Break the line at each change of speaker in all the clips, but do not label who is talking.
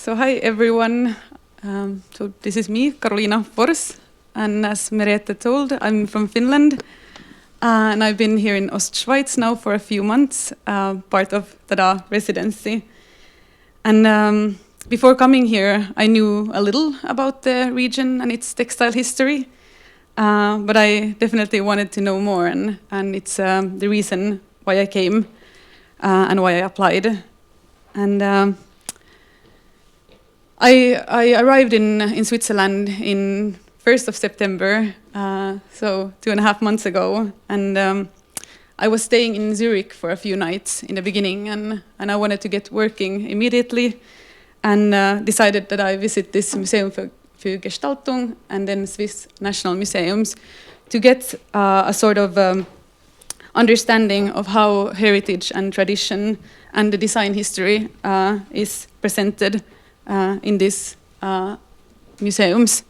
So hi everyone. So this is me, Carolina Forss, and as Meret told, I'm from Finland, and I've been here in Ostschweiz now for a few months, part of TaDA residency. And before coming here, I knew a little about the region and its textile history, but I definitely wanted to know more, and it's the reason why I came and why I applied. And I arrived in Switzerland in 1st of September, so 2.5 months ago, and I was staying in Zurich for a few nights in the beginning, and I wanted to get working immediately, and decided that I visit this Museum für Gestaltung and then Swiss National Museums to get a sort of understanding of how heritage and tradition and the design history is presented in these museums.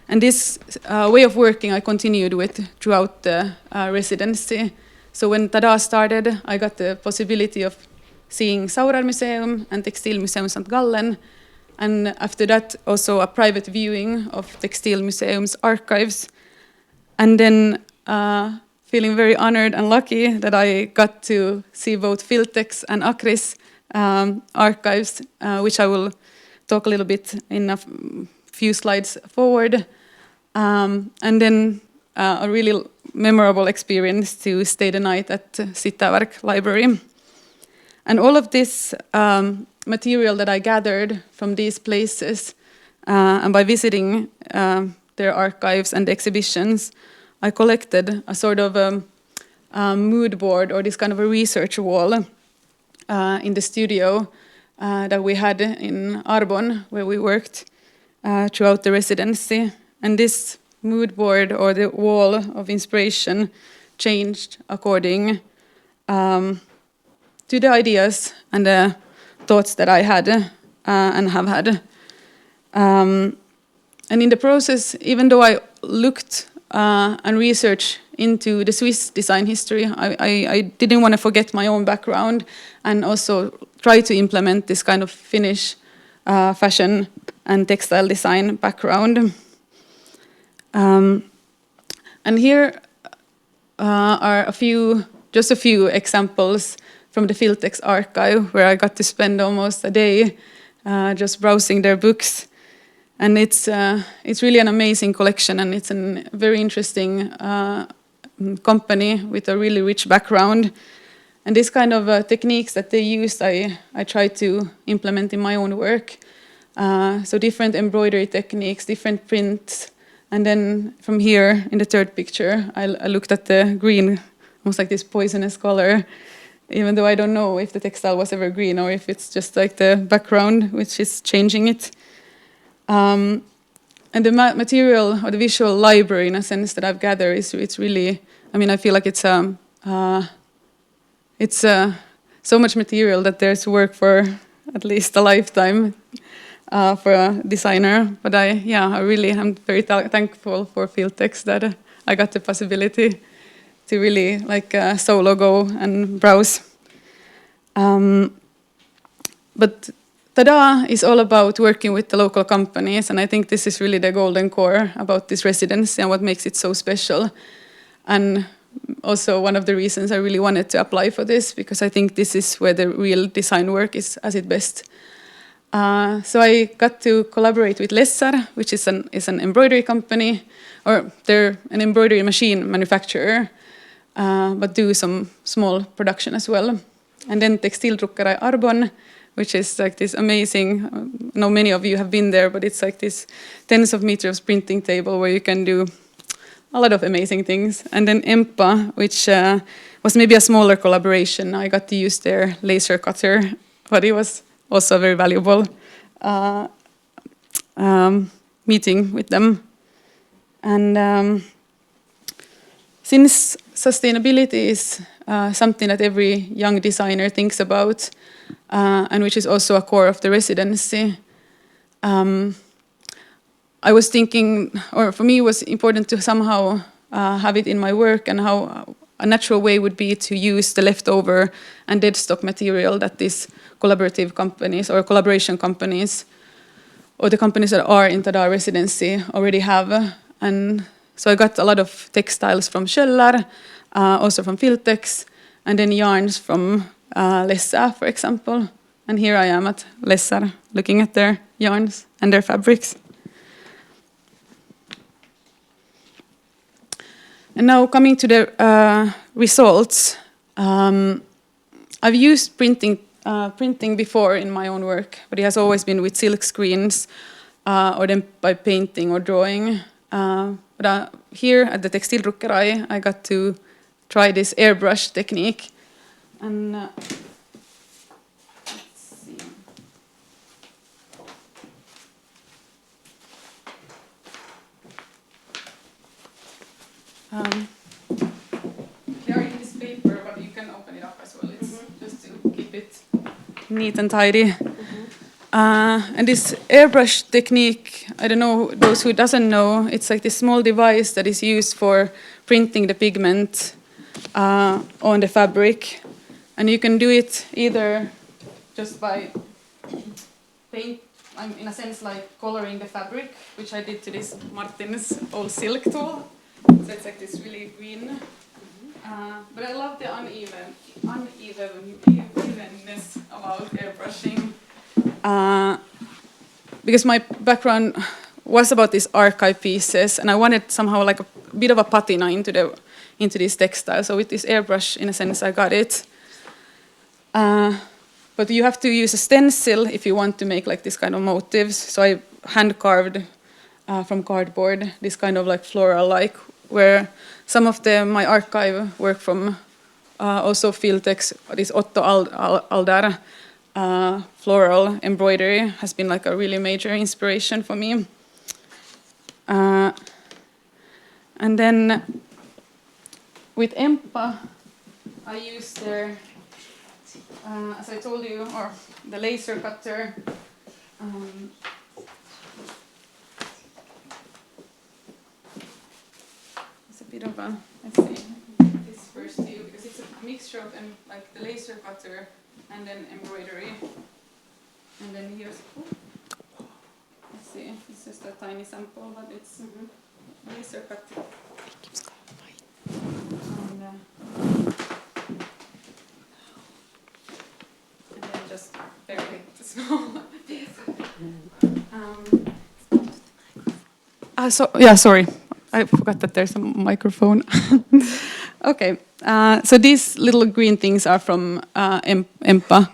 And this way of working I continued with throughout the residency. So when TaDA started, I got the possibility of seeing Saurar Museum and Textilmuseum St. Gallen, and after that also a private viewing of Textile Museum's archives. And then feeling very honored and lucky that I got to see both Filtex and Acris archives, which I will talk a little bit in a few slides forward. And then a really memorable experience to stay the night at Sittaverk Library. And all of this material that I gathered from these places, and by visiting their archives and exhibitions, I collected a sort of mood board, or this kind of a research wall in the studio that we had in Arbon, where we worked throughout the residency. And this mood board, or the wall of inspiration, changed according to the ideas and the thoughts that I had and have had. And in the process, even though I looked and researched into the Swiss design history, I didn't want to forget my own background and also try to implement this kind of Finnish fashion and textile design background. And here are just a few examples from the Filtex archive, where I got to spend almost a day just browsing their books. And it's really an amazing collection, and it's a very interesting company with a really rich background. And this kind of techniques that they used, I try to implement in my own work. So different embroidery techniques, different prints. And then from here, in the third picture, I looked at the green, almost like this poisonous color, even though I don't know if the textile was ever green or if it's just like the background which is changing it. And the material, or the visual library, in a sense, that I've gathered it's really, I mean, I feel like it's so much material that there's work for at least a lifetime for a designer. But I really am very thankful for Filtex that I got the possibility to really solo go and browse. But TaDA is all about working with the local companies, and I think this is really the golden core about this residency and what makes it so special. And also one of the reasons I really wanted to apply for this, because I think this is where the real design work is at its best. So I got to collaborate with Lessar, which is an embroidery company, or they're an embroidery machine manufacturer, but do some small production as well. And then Textiltruckerei Arbon, which is like this amazing, I know many of you have been there, but it's like this tens of meters printing table where you can do a lot of amazing things. And then Empa, which was maybe a smaller collaboration. I got to use their laser cutter, but it was also very valuable meeting with them. And since sustainability is something that every young designer thinks about, and which is also a core of the residency, I was thinking, or for me it was important to somehow have it in my work, and how a natural way would be to use the leftover and dead stock material that these collaborative companies or collaboration companies or the companies that are in TaDA residency already have. And so I got a lot of textiles from Schöller, also from Filtex, and then yarns from Lessa, for example. And here I am at Lessa, looking at their yarns and their fabrics. And now coming to the results, I've used printing before in my own work, but it has always been with silk screens or then by painting or drawing. But here at the Textilruckerei, I got to try this airbrush technique. And let's see. They are in this paper, but you can open it up as well. It's just to keep it neat and tidy. And this airbrush technique, I don't know, those who doesn't know, it's like this small device that is used for printing the pigment on the fabric. And you can do it either just by paint, in a sense like coloring the fabric, which I did to this Martin's old silk tool. So it's like this really green. But I love the unevenness about airbrushing. Because my background was about these archive pieces, and I wanted somehow like a bit of a patina into this textile. So with this airbrush, in a sense, I got it. But you have to use a stencil if you want to make like this kind of motifs. So I hand carved from cardboard this kind of like floral-like, where some of my archive work from also Filtex, this Otto Aldar floral embroidery has been like a really major inspiration for me. And then with Empa, I used their, as I told you, or the laser cutter. It's a bit of a, let's see, this first view, because it's a mixture of like the laser cutter and then embroidery. And then here's, let's see, it's just a tiny sample, but it's laser cutter. And then just very small. Sorry, I forgot that there's a microphone. Okay, so these little green things are from Empa,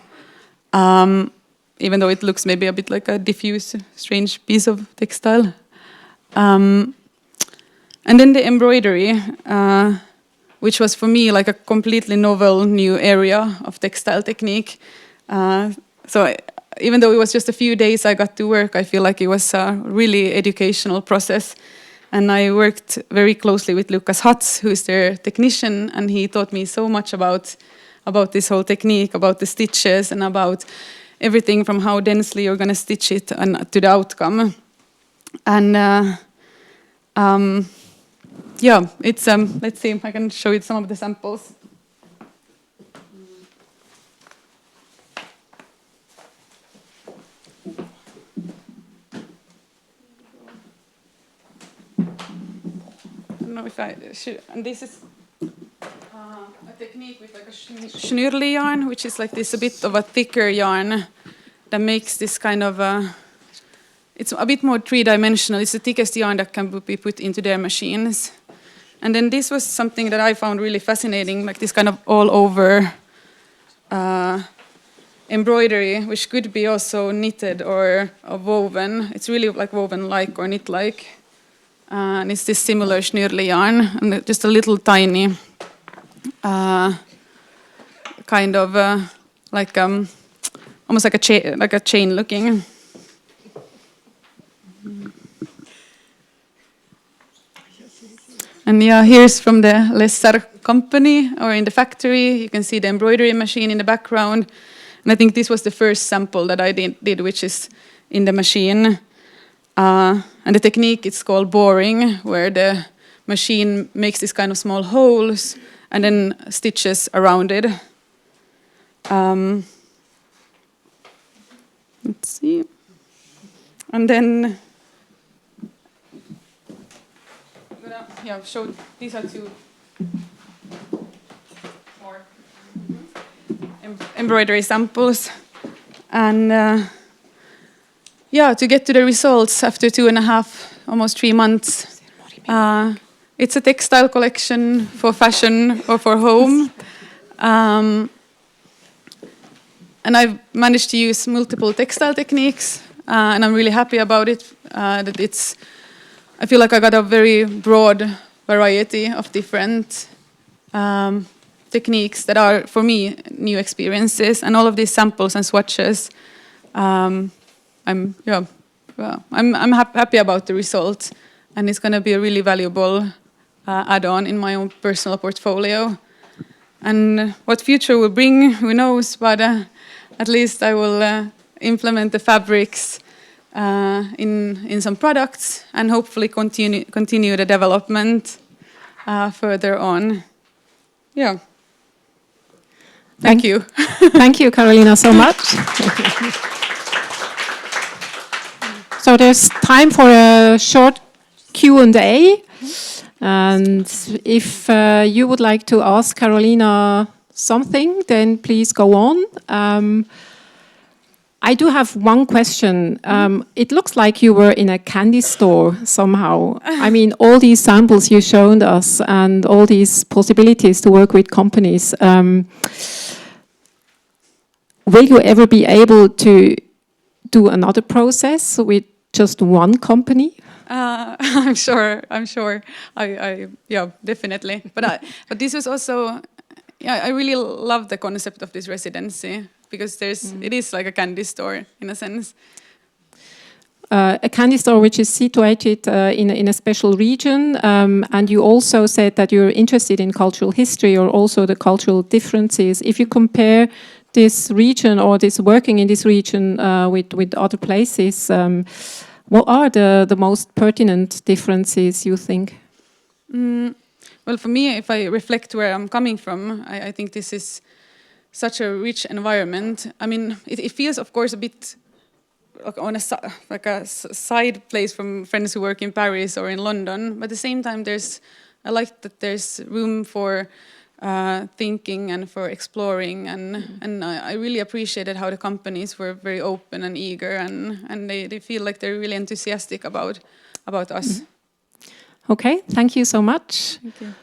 even though it looks maybe a bit like a diffuse, strange piece of textile. And then the embroidery, which was for me like a completely novel new area of textile technique. Even though it was just a few days I got to work, I feel like it was a really educational process. And I worked very closely with Lukas Hatz, who is their technician, and he taught me so much about this whole technique, about the stitches, and about everything from how densely you're going to stitch it and to the outcome. And yeah, it's let's see if I can show you some of the samples. I don't know if I should, and this is a technique with like a schnürli yarn, which is like this a bit of a thicker yarn that makes this kind of it's a bit more three-dimensional. It's the thickest yarn that can be put into their machines. And then this was something that I found really fascinating, like this kind of all-over embroidery, which could be also knitted or woven. It's really like woven-like or knit-like. And it's this similar schnürli yarn, and just a little tiny kind of like almost like a chain looking. And yeah, here's from the Lessar company, or in the factory. You can see the embroidery machine in the background. And I think this was the first sample that I did, which is in the machine. And the technique, it's called boring, where the machine makes this kind of small holes and then stitches around it. Let's see. And then I'm gonna show these are two more embroidery samples. And to get to the results after 2.5, almost 3 months, it's a textile collection for fashion or for home. And I've managed to use multiple textile techniques, and I'm really happy about it. I feel like I got a very broad variety of different techniques that are, for me, new experiences. And all of these samples and swatches, I'm happy about the result, and it's going to be a really valuable add-on in my own personal portfolio. And what future will bring, who knows? But at least I will implement the fabrics in some products, and hopefully continue the development further on. Yeah. Thank you.
Thank you, Carolina, so much. So there's time for a short Q&A. And if you would like to ask Carolina something, then please go on. I do have one question. It looks like you were in a candy store somehow. I mean, all these samples you showed us and all these possibilities to work with companies. Will you ever be able to do another process with just one company?
I'm sure. Yeah, definitely. But this was also, I really love the concept of this residency, because it is like a candy store in a sense.
A candy store which is situated in a special region, and you also said that you're interested in cultural history or also the cultural differences. If you compare this region or this working in this region with other places, what are the most pertinent differences, you think?
Well, for me, if I reflect where I'm coming from, I think this is such a rich environment. I mean, it feels, of course, a bit on a side place from friends who work in Paris or in London. But at the same time, I like that there's room for thinking and for exploring. And I really appreciated how the companies were very open and eager, and they feel like they're really enthusiastic about us.
Okay, thank you so much.
Thank you.